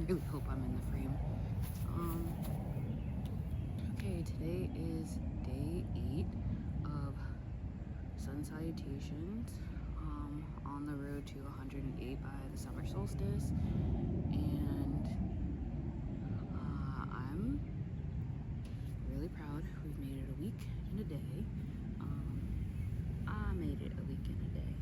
really hope I'm in the frame. Okay, today is day 8 of Sun Salutations, on the road to 108 by the Summer Solstice, and I'm really proud. We've made it a week and a day. I made it a week and a day.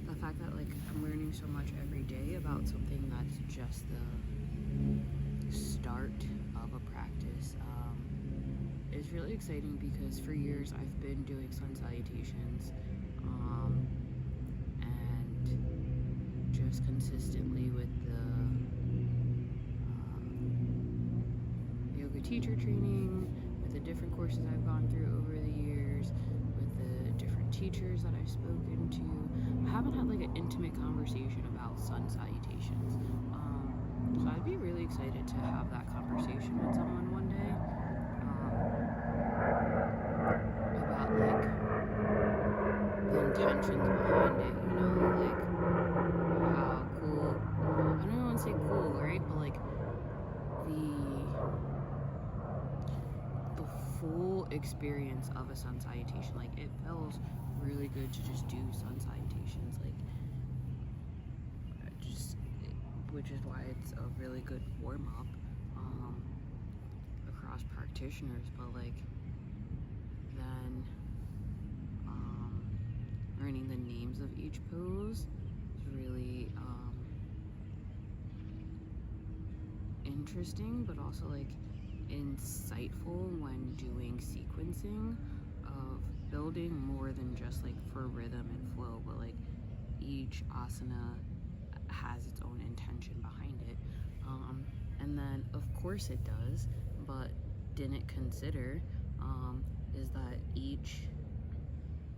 The fact that I'm learning so much every day about something that's just the start of a practice is really exciting, because for years I've been doing Sun Salutations and just consistently with the yoga teacher training, with the different courses I've gone through over the years, with the different teachers that I've spoken to. I haven't had an intimate conversation about Sun Salutations. So I'd be really excited to have that conversation with someone one day about the intentions behind it, how cool, I don't even want to say cool, right? But the full experience of a Sun Salutation. It feels really good to just do Sun Salutations, which is why it's a really good warm-up across practitioners. But then learning the names of each pose is really interesting, but also insightful when doing sequencing of building more than just for rhythm and flow, but each asana has its own intention behind it. And then of course it does, but didn't consider is that each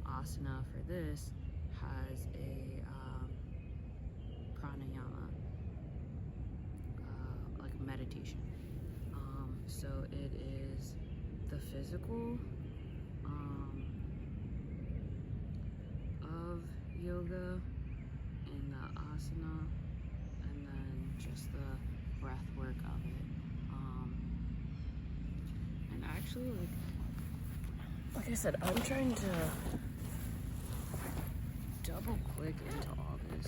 asana for this has a pranayama, like meditation. So it is the physical of yoga in the asana, and then just the breath work of it. And actually, like I said, I'm trying to double click into all this,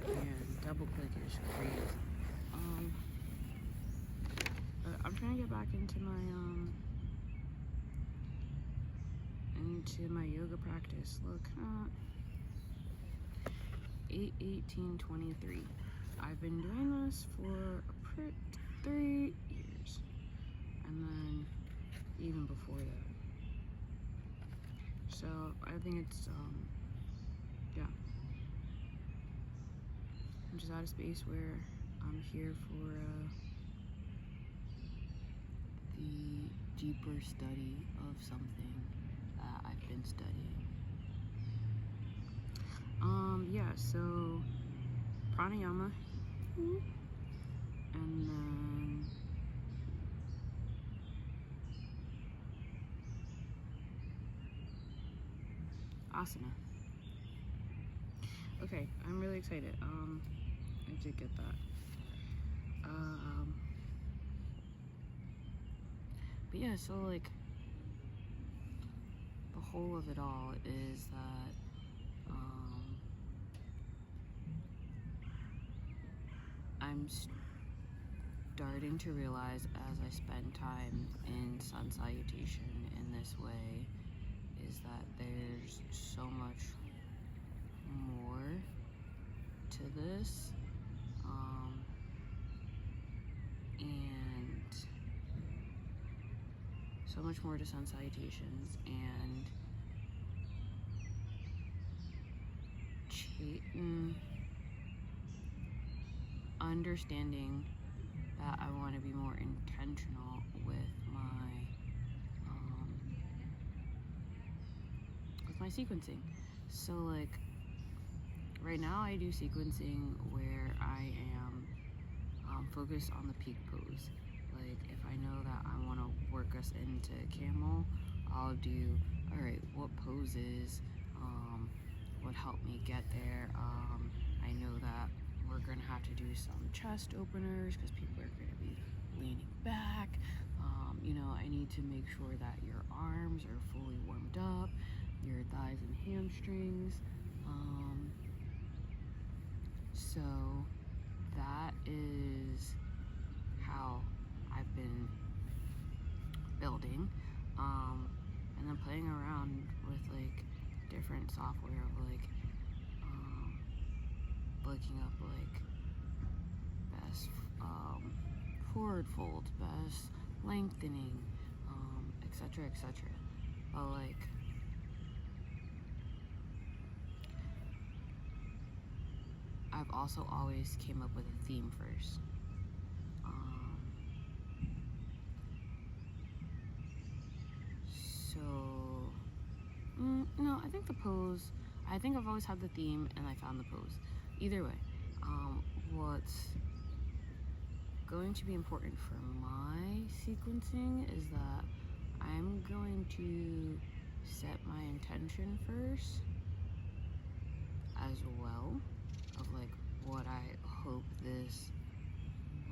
and double click is crazy. But I'm trying to get back into my yoga practice. Look, 8/18/23. I've been doing this for 3 years, and then even before that. So I think it's yeah, I'm just at a space where I'm here for the deeper study of something that I've been studying. Yeah, so pranayama, and then asana. Okay, I'm really excited. I did get that. But yeah, so the whole of it all is that I'm starting to realize, as I spend time in Sun Salutation in this way, is that there's so much more to this, and so much more to Sun Salutations, and understanding that I want to be more intentional with my sequencing. So right now I do sequencing where I am focused on the peak pose. If I know that I want to work us into camel, I'll do, all right, what poses would help me get there. I know that we're going to have to do some chest openers because people are going to be leaning back. You know, I need to make sure that your arms are fully warmed up, your thighs and hamstrings. So that is how I've been building, and then playing around with like different software of like looking up like best forward folds, best lengthening, etc, etc. But like I've also always came up with a theme first. No, I think the pose, I think I've always had the theme and I found the pose. Either way, what's going to be important for my sequencing is that I'm going to set my intention first as well of like what I hope this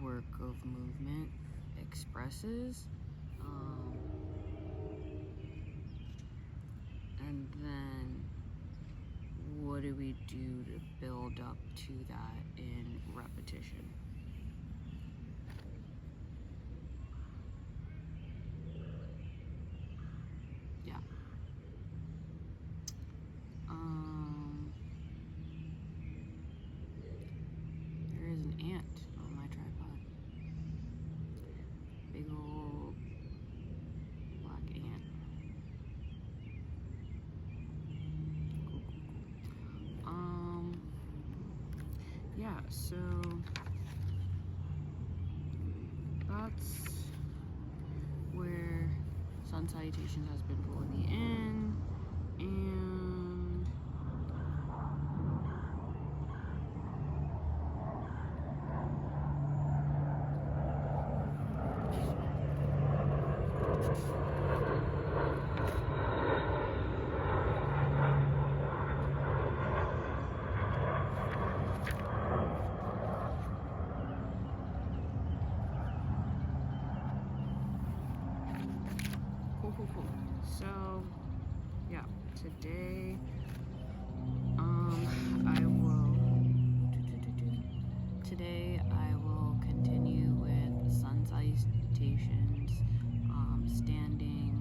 work of movement expresses, and then what do we do to build up to that in repetition. Yeah. There is an ant on my tripod. Big old black ant. Yeah, so that's where Sun Salutations has been pulling me in, and cool. So yeah, today I will continue with Sun Salutations, standing,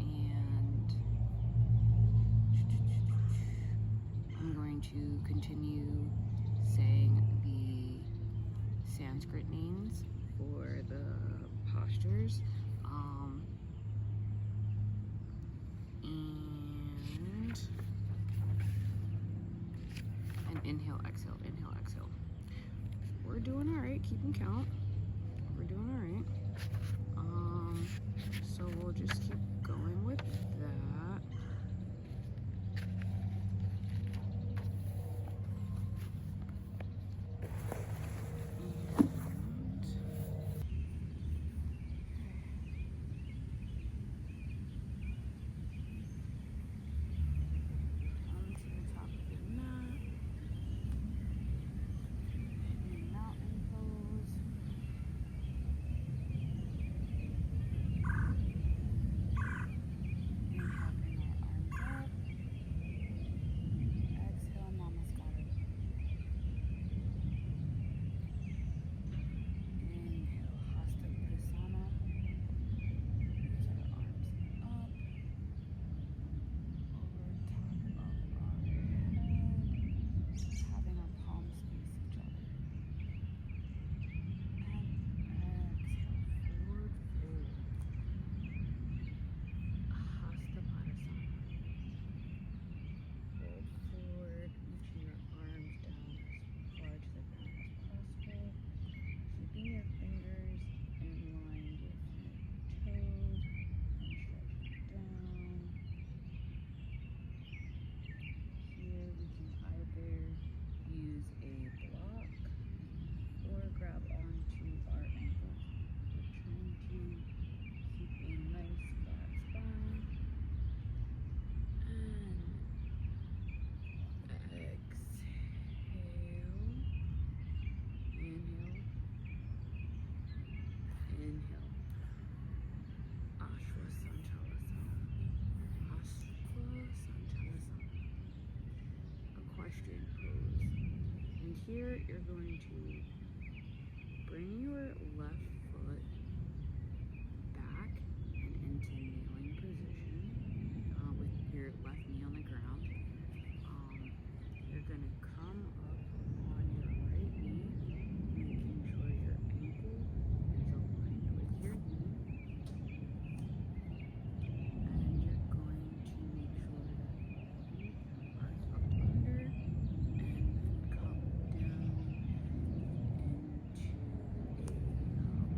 and I'm going to continue saying the Sanskrit names for the postures, and inhale, exhale, inhale, exhale. We're doing all right, keeping count. We're doing all right. So we'll just keep going with that. here, you're going to bring your left foot back and into kneeling position with your left knee on the ground. You're going to come up on your right knee, making sure your ankle is aligned with your knee. And you're going to make sure that your feet are tucked under and then come down into a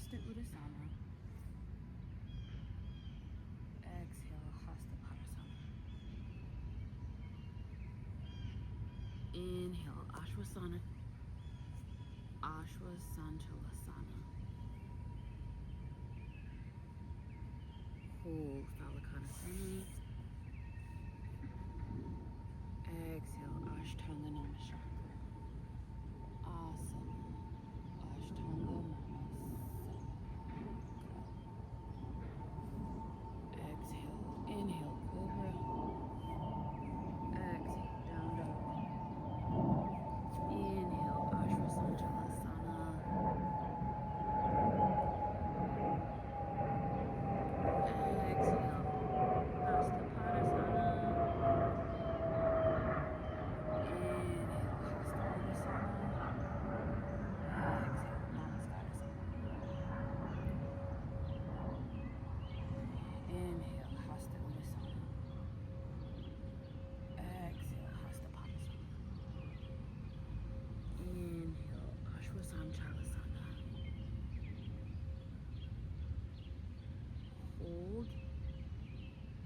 Hasta Uttasana. Exhale, Hasta Padasana. Inhale, Sanchalasana. Hold, Phalakadasana. Exhale, Ashtanga Namaskara. Asana, Ashtanga Namaskara. Exhale, inhale, Cobra. Exhale, down dog. Inhale, Sanchalasana. Exhale, Hasta Padasana. Inhale, Hasta Uttasana. Exhale, Namaskara. Inhale, Hasta Uttasana. Exhale, Hasta Padasana. Inhale, Sanchalasana. Hold,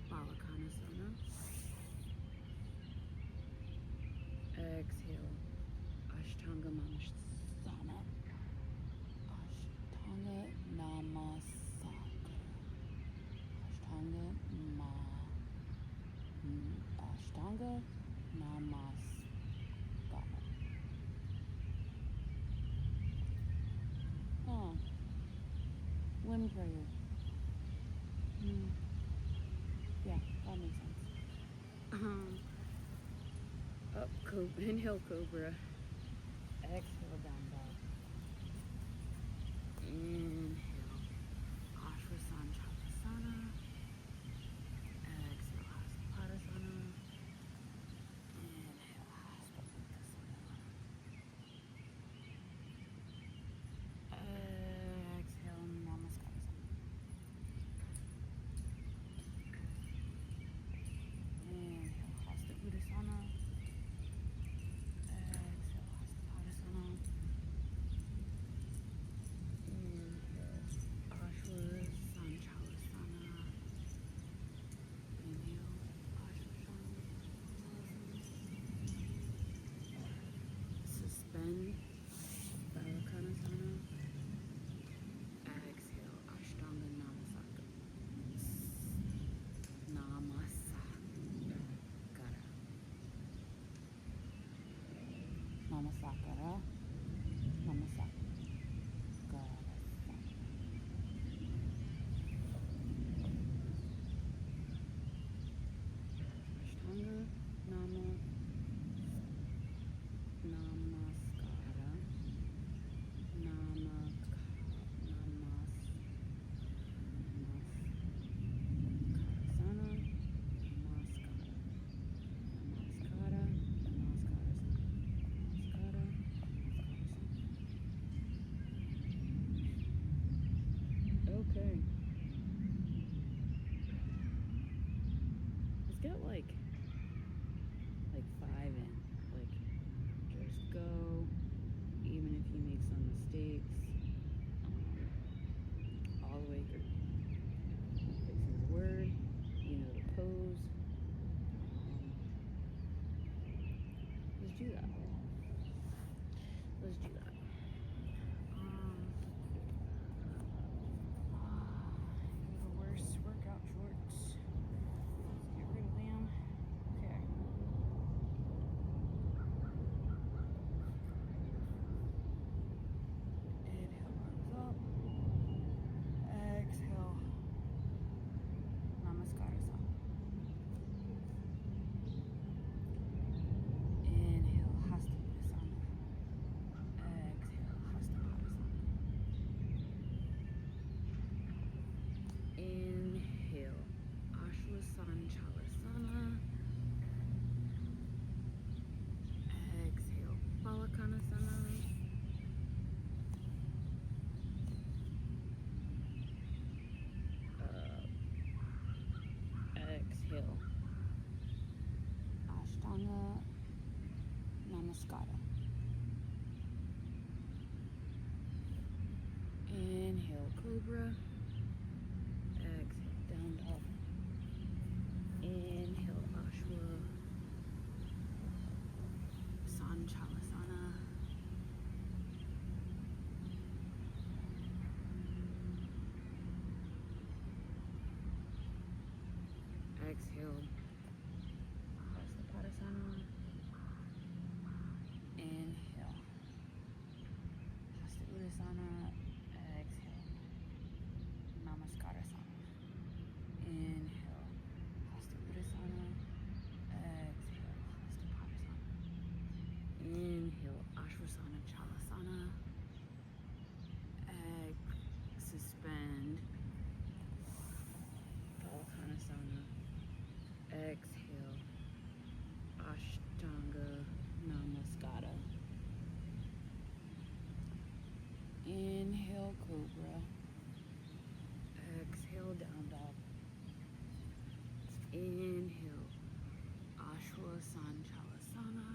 Phalakadasana. Exhale, Ashtanga Namaskara. Ashtanga Namaskara. Ashtanga Namaskara. Oh, wind prayer. Yeah, that makes sense. Up, inhale, Cobra. Exhale, down dog. Inhale, Sanchalasana. Exhale, Hasta Padasana. Inhale, Hasta Uttasana. Exhale, Namaskara. Inhale, Hasta Uttasana. Exhale, Hasta Padasana. Cobra. Exhale, down dog. Inhale, Ashwa Sanchalasana. Exhale, Hastapādasana. Inhale, Hasta Uttasana. Exhale, Namaskarasana. Inhale, Hasta Uttasana. Exhale, Hastapādasana. Inhale, Ashwasana Chalasana. Suspend, Balasana. Exhale, Ashtanga Namaskara. Inhale, Cobra. Exhale, down dog. Inhale, Ashwasanchalasana.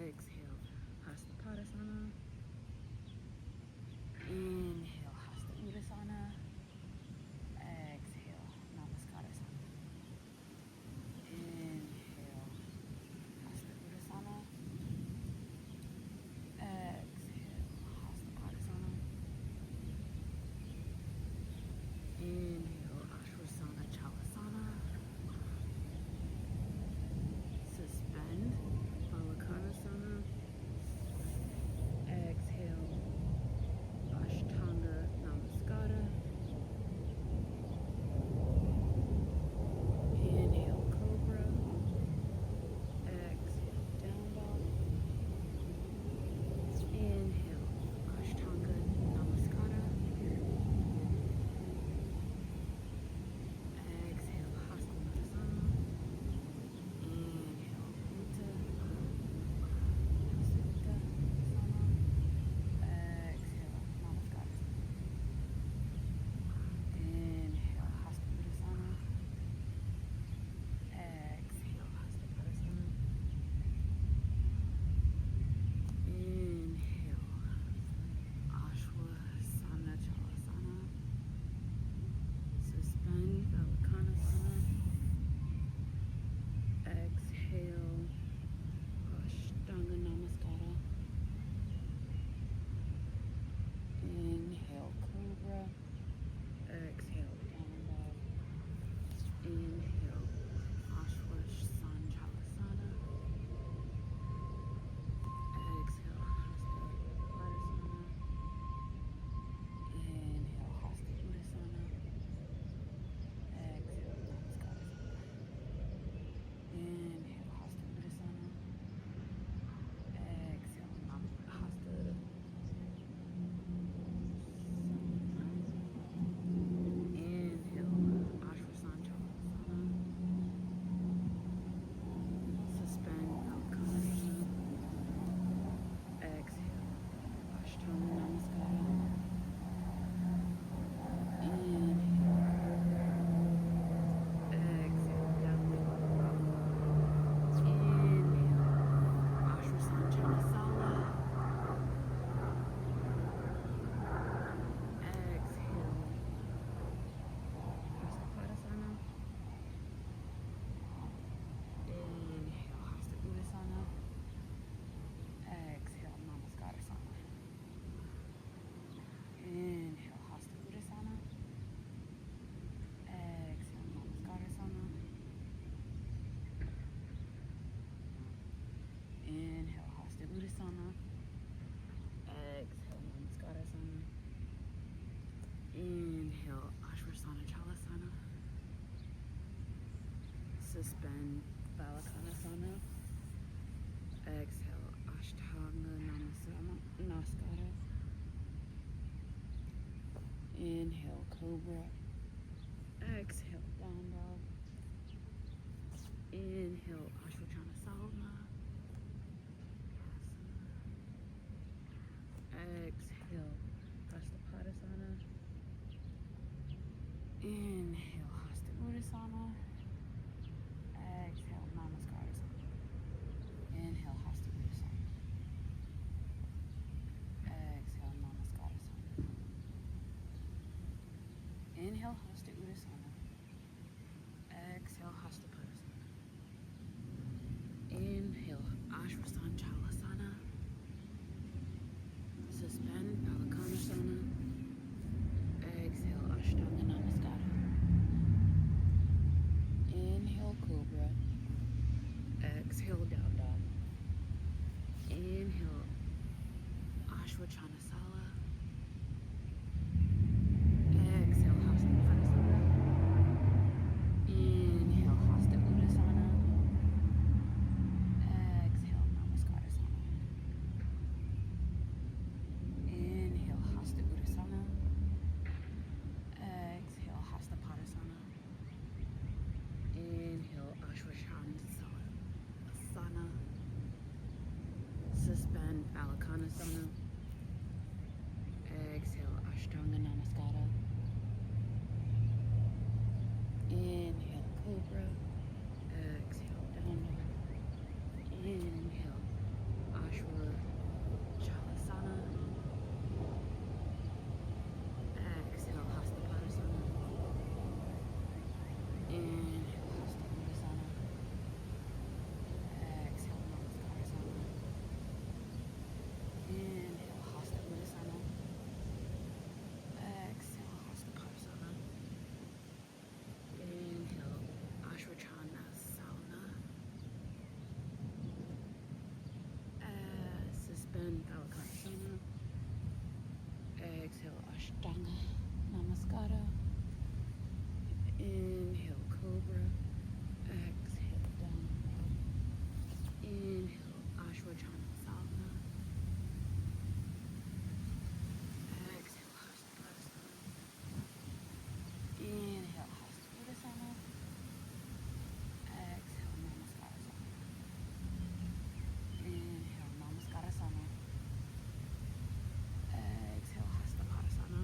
Exhale, Hastapādasana. Inhale, Hasta Uttasana. Exhale, Namaskarasana. Inhale, Hasta Uttasana. Exhale, Hastapādasana. Inhale, Ashwasana Chalasana. Suspend, Balasana. Exhale, Ashtanga Namaskara. Inhale, Cobra. Exhale, down dog. Inhale, Ashtanga Namaskara. Exhale, Hasta Uttasana. Inhale, Uttasana. Exhale, Namaskara. Inhale, Hasta Uttasana. Exhale, Hastapādasana. Inhale, Ashwasana Chalasana. Suspend, Balasana. Exhale, Ashtanga Namaskara. Inhale, Cobra. Exhale, down dog. Inhale, Ashwasanchalasana. Exhale, Hastapādasana. Inhale, Hasta Uttasana. Exhale, Namaskarasana. Inhale, Hasta Uttasana. Exhale, Hasta. Inhale, Ashwasanchalasana. Suspend, Balasana. Exhale, Ashtanga Namaskara. Inhale. Exhale, down dog. Inhale, Ashwasanchalasana. Exhale, Hastapādasana. Inhale, Hasta Uttasana. Exhale, Namaskarasana. Inhale, Hasta Uttasana. Exhale, Namaskarasana. Inhale, Hasta Uttasana. Exhale, Namaskarasana. Inhale, Ashwasana Chalasana. Suspend, Balasana. Exhale, Ashtanga Namaskara. Inhale, Cobra. Exhale, down dog. Inhale, Ashwasana. Exhale, Hastapādasana. Inhale, Hasta Uttasana. Exhale, Namaskarasana. Inhale, Hasta Uttasana. Exhale, Namaskarasana. Ashtanga Namaskara. Inhale, Cobra. Exhale, down dog. Inhale, Ashwajana. Exhale, Hastabhasana. Inhale, Hasta Uttasana. Exhale, Namaskarasana. Inhale, Namaskarasana. Exhale, Hastapadasana.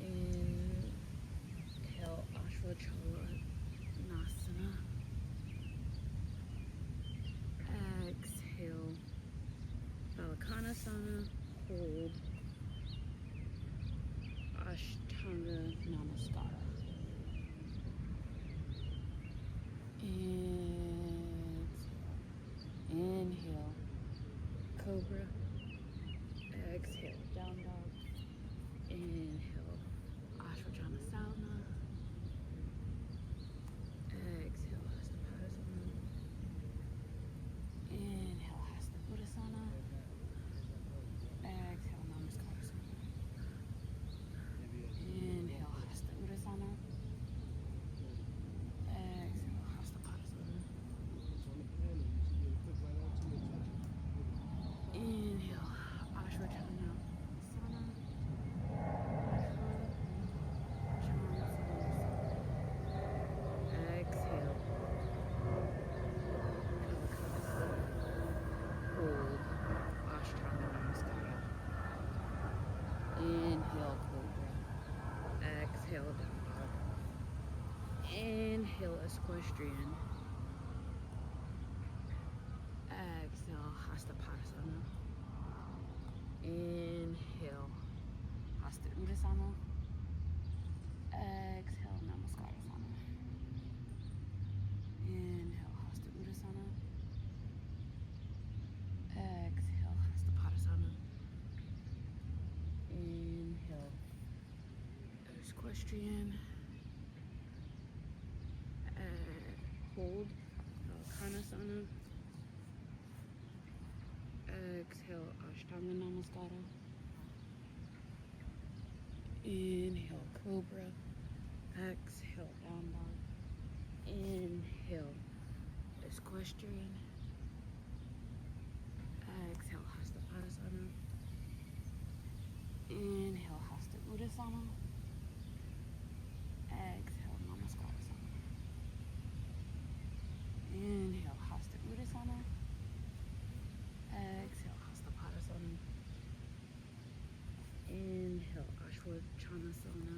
Inhale, Ashwajana. Exhale, Balankonasana. Hold. Ashtanga Namaskara. Inhale, Cobra. Exhale, down dog. Inhale, Ashwajana Salna. Exhale, Hastapadasana. Inhale, Hasta Uttasana. Exhale, Namaskarasana. Inhale, Hasta Uttasana. Exhale, Hastapadasana. Inhale, Ashwajana Sana. Exhale, hold, Ashtanga Namaskara. Inhale, Cobra. Exhale, down dog. Inhale, Equestrian. Exhale, Hastapadasana. Inhale, Hasta Uttasana. Exhale, Namaskarasana. Inhale, Hasta Uttasana. Exhale, Hastapadasana. Inhale, Equestrian. Hold, Balankonasana. Exhale, Ashtanga Namaskara. Inhale, Cobra. Exhale, down dog. Inhale, Equestrian. Exhale, Hastapadasana. Inhale, Hasta Uttasana. Exhale, Namaskarasana. Inhale, Hasta Uttasana. Exhale, Hastapadasana. Inhale, Ashwajana.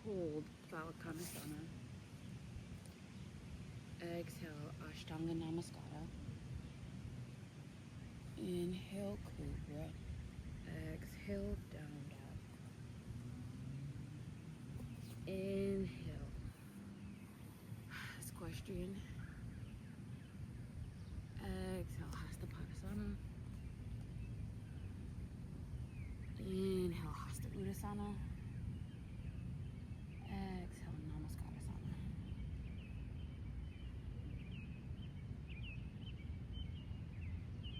Hold, Balankonasana. Exhale, Ashtanga Namaskara. Inhale, Cobra. Exhale, down dog. Inhale, Equestrian. Exhale, Hastapadasana. Inhale, Hasta Uttasana. Exhale, Namaskarasana.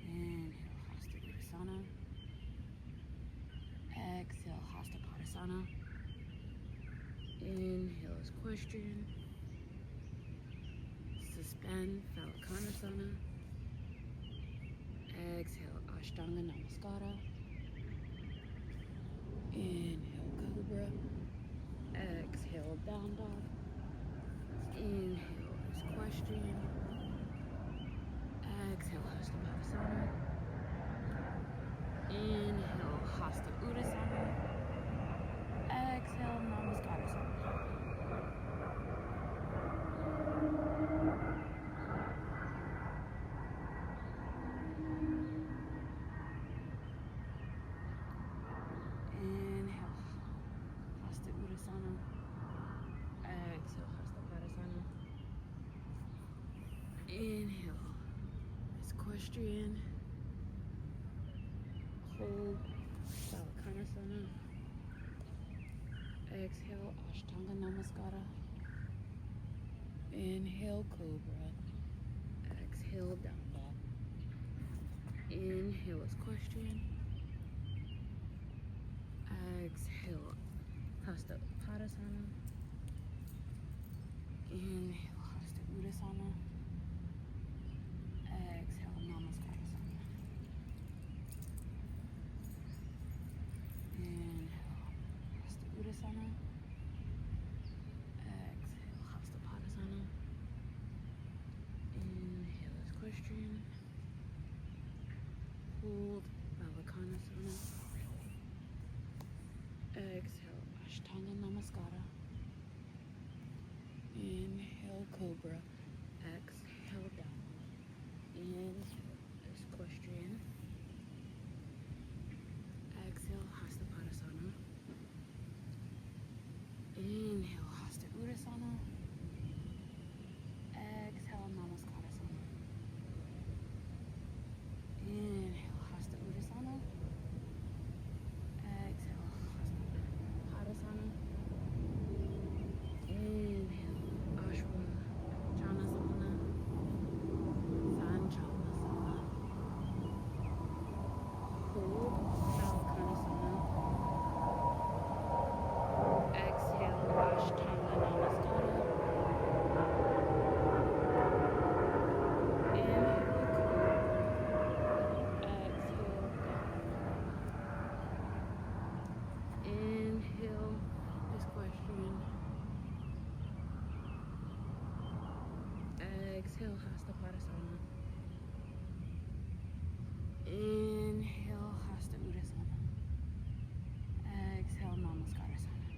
Inhale, Hasta Uttasana. Exhale, Hastapadasana. Inhale, Equestrian. Suspend, Balankonasana. Exhale, Ashtanga Namaskara. Inhale, Cobra. Exhale, down dog. Inhale, Equestrian. Exhale, Hastapadasana. Inhale, Hasta Uttasana. Exhale, Namaskarasana. Inhale, Hasta Uttasana. Exhale, Hastapadasana. Inhale, Equestrian. Hold, Balankonasana. Exhale, Ashtanga Namaskara. Inhale, Cobra. Exhale, down dog. Inhale is question. Exhale, Hasta Padasana. Inhale, Hasta Uttasana. Exhale, Namaskarsana. Inhale, Hasta Uttasana. Exhale, Hasta Padasana. Inhale is question. Hold, Balankonasana. Exhale, Ashtanga Namaskara. Inhale, Cobra. Exhale, down. Inhale, equestrian. Exhale, Hasta Padasana. Inhale, Hasta Uttasana. Exhale, Namaskarasana. Inhale, Hasta Uttasana. Exhale, Hasta Padasana. Inhale, Ashwa Janasana. Sun Salutations. Hold, Balankonasana. Exhale, Ashtanga Namaskara. Inhale, Cobra. Exhale, down. Inhale, equestrian. Exhale, Hasta Padasana. Inhale, Hasta Uttasana. Exhale, Namaskarasana.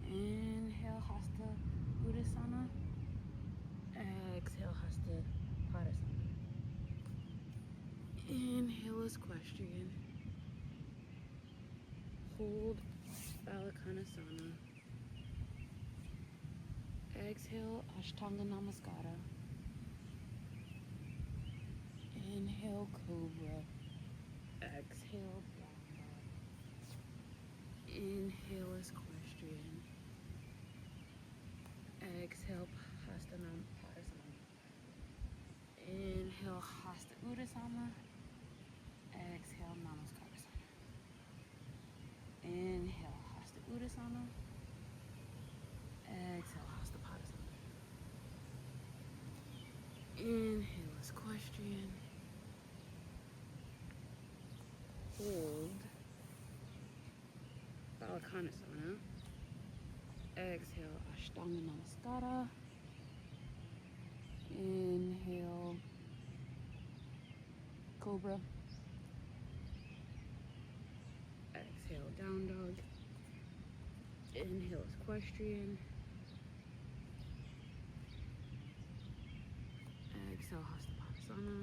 Inhale, Hasta Uttasana. Exhale, Hasta Padasana. Inhale is question. Hold, Balankonasana. Exhale, Ashtanga Namaskara. Inhale, Cobra. Exhale, down dog. Inhale is question. Exhale, Hasta Padasana. Inhale, Hasta Uttasana. Exhale, Namaskarsana. Inhale, Hasta Uttasana. Exhale, Hasta Padasana. Inhale is question. Hold, Balankonasana. Exhale, Ashtanga Namaskara. Inhale, Cobra. Exhale, down dog. Inhale is equestrian. Exhale, Hasta Padasana.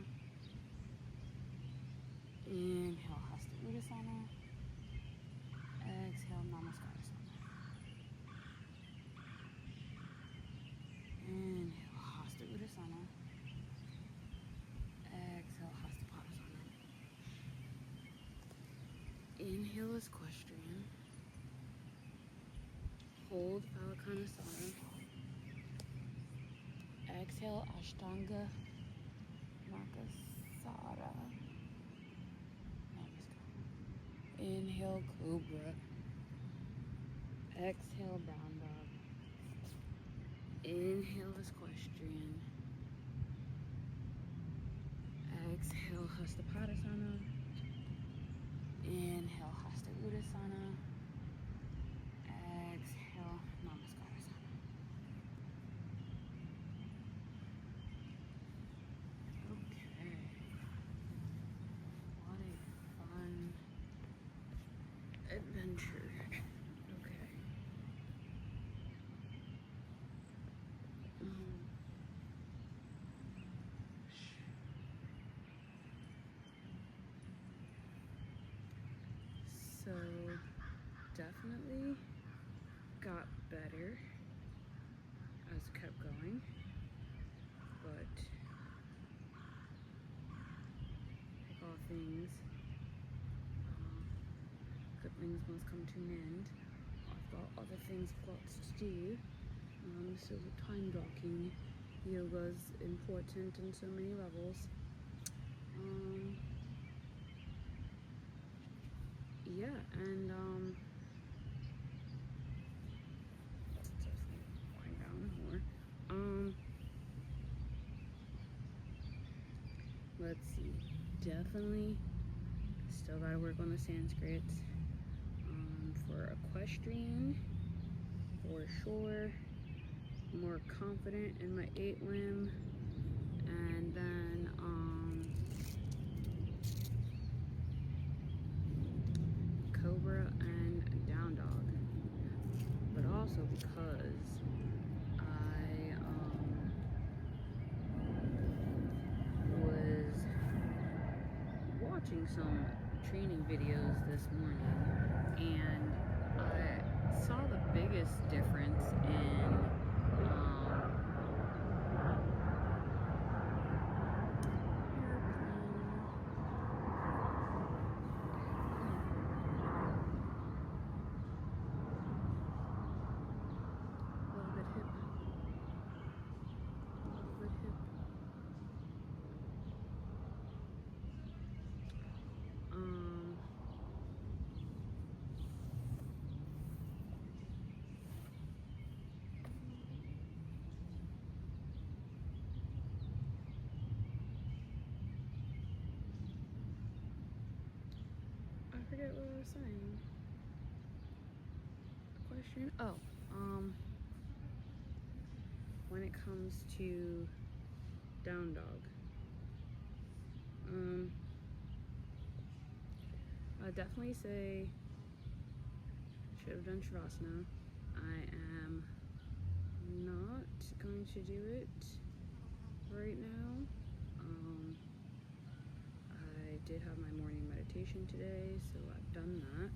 Inhale, Hasta Uttasana. Exhale, Namaskarsana. Inhale, Hasta Uttasana. Exhale, Hasta Padasana. Inhale is equestrian. Hold, Balankonasana. Exhale, Ashtanga Nakasara. Inhale, Cobra. Exhale, down dog. Inhale is equestrian. Exhale, Hasta Padasana. Inhale, Hasta Uttasana. Exhale, Namaskarsana. Okay. What a fun adventure. Okay. So definitely got better as it kept going, but like all things, good things must come to an end. I've got other things I've got to do, so time blocking yoga is important in so many levels. Yeah, and let's just wind down more. Let's see. Definitely still gotta work on the Sanskrit. For equestrian, for sure. More confident in my 8 limb. And then cobra and down dog. But also because I was watching some training videos this morning, and I saw the biggest difference in I forget what I was saying. Question. Oh, when it comes to down dog, I'd definitely say should have done Shavasana. I am not going to do it right now. I did have my morning meditation today, so I've done that.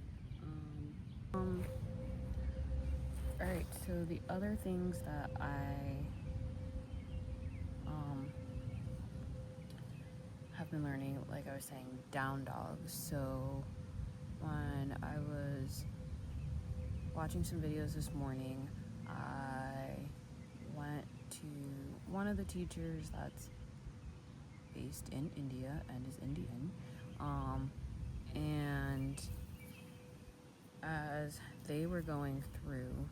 Alright, so the other things that I have been learning, like I was saying, down dogs. So when I was watching some videos this morning, I went to one of the teachers that's based in India and is Indian, and as they were going through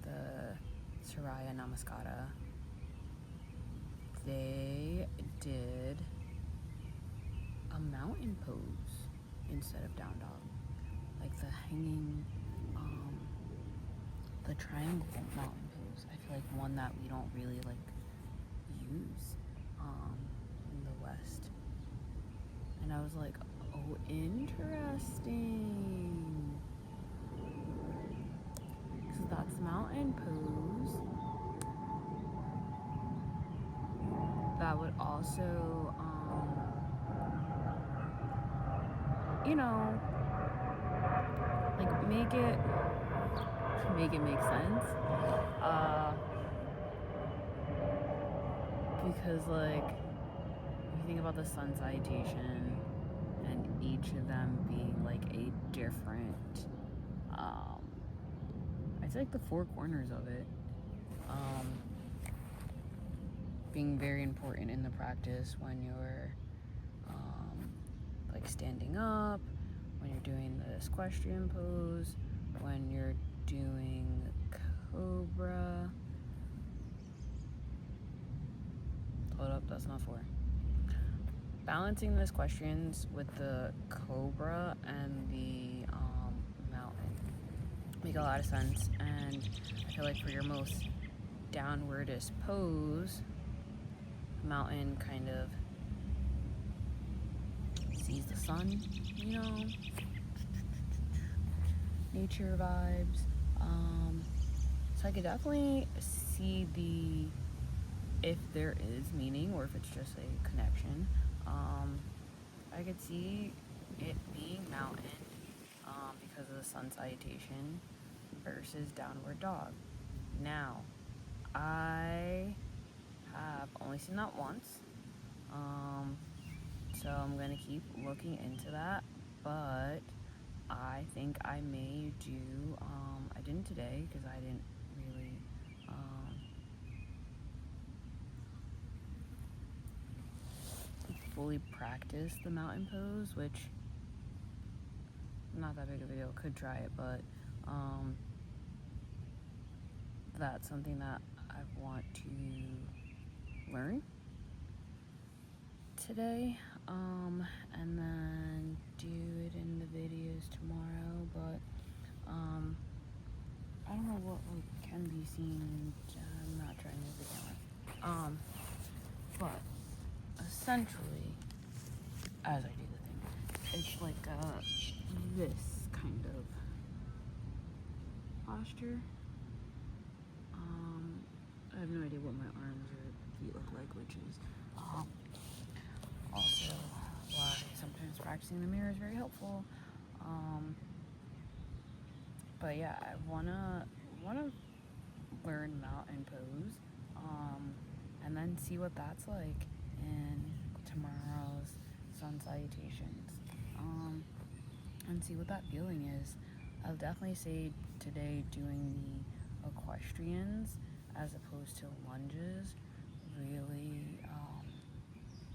the Surya Namaskara, they did a mountain pose instead of down dog, like the hanging, the triangle mountain pose. I feel like one that we don't really like use in the West. And I was like, oh, interesting. So that's mountain pose. That would also, like make it make sense. Because like, if you think about the Sun Salutation and each of them being like a different, I'd say like the 4 corners of it, being very important in the practice when you're like standing up, when you're doing this equestrian pose, when you're doing cobra. Hold up, that's not 4. Balancing the equestrians with the cobra and the mountain make a lot of sense. And I feel like for your most downwardest pose, mountain kind of sees the sun, nature vibes. So I could definitely see if there is meaning or if it's just a connection. I could see it being mountain because of the Sun Salutation versus downward dog. Now, I have only seen that once, so I'm gonna keep looking into that, but I think I may do, I didn't today because I didn't really, fully practice the mountain pose, which not that big of a deal, could try it, but that's something that I want to learn today, and then do it in the videos tomorrow. But I don't know what can be seen. I'm not trying to move the camera. But essentially, as I do the thing, it's like this kind of posture. I have no idea what my arms or feet look like, which is also why sometimes practicing the mirror is very helpful. But yeah, I wanna learn mountain pose, and then see what that's like in tomorrow's Sun Salutations, and see what that feeling is. I'll definitely say today doing the equestrians as opposed to lunges really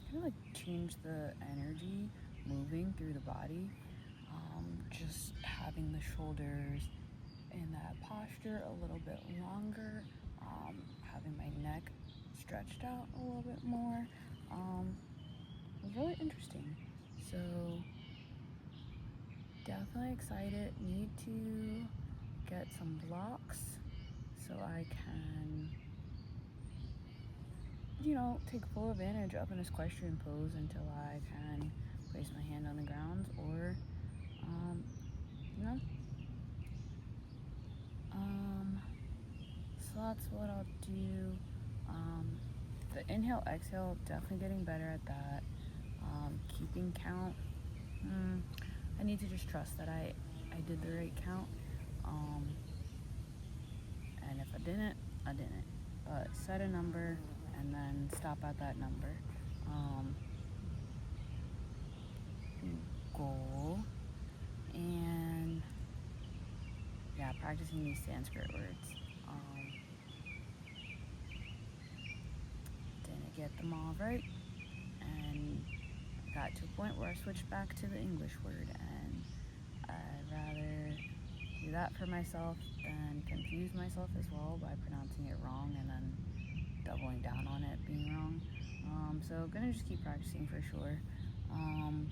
kind of like change the energy moving through the body. Just having the shoulders in that posture a little bit longer, having my neck stretched out a little bit more, was really interesting. So definitely excited. Need to get some blocks so I can, take full advantage of an equestrian pose until I can place my hand on the ground, or so that's what I'll do. The inhale, exhale, definitely getting better at that. Keeping count. I need to just trust that I did the right count. And if I didn't, I didn't. But set a number and then stop at that number. Goal. And yeah, practicing these Sanskrit words. Didn't get them all right, and got to a point where I switched back to the English word, and I'd rather do that for myself than confuse myself as well by pronouncing it wrong and then doubling down on it being wrong. So gonna just keep practicing for sure. And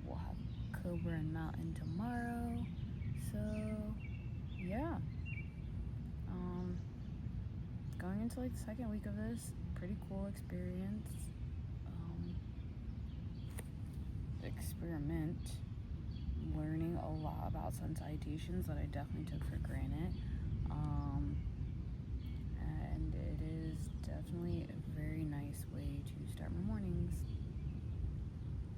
we'll have Cobra and Mountain tomorrow. So yeah. Going into like the second week of this, pretty cool experience. Experiment, learning a lot about Sun Salutations that I definitely took for granted. And it is definitely a very nice way to start my mornings,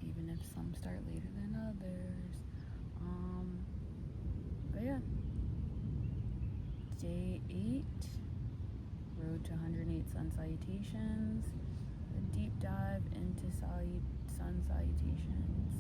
even if some start later than others. But yeah, day 8, road to 108 Sun Salutations, a deep dive into Sun Salutations.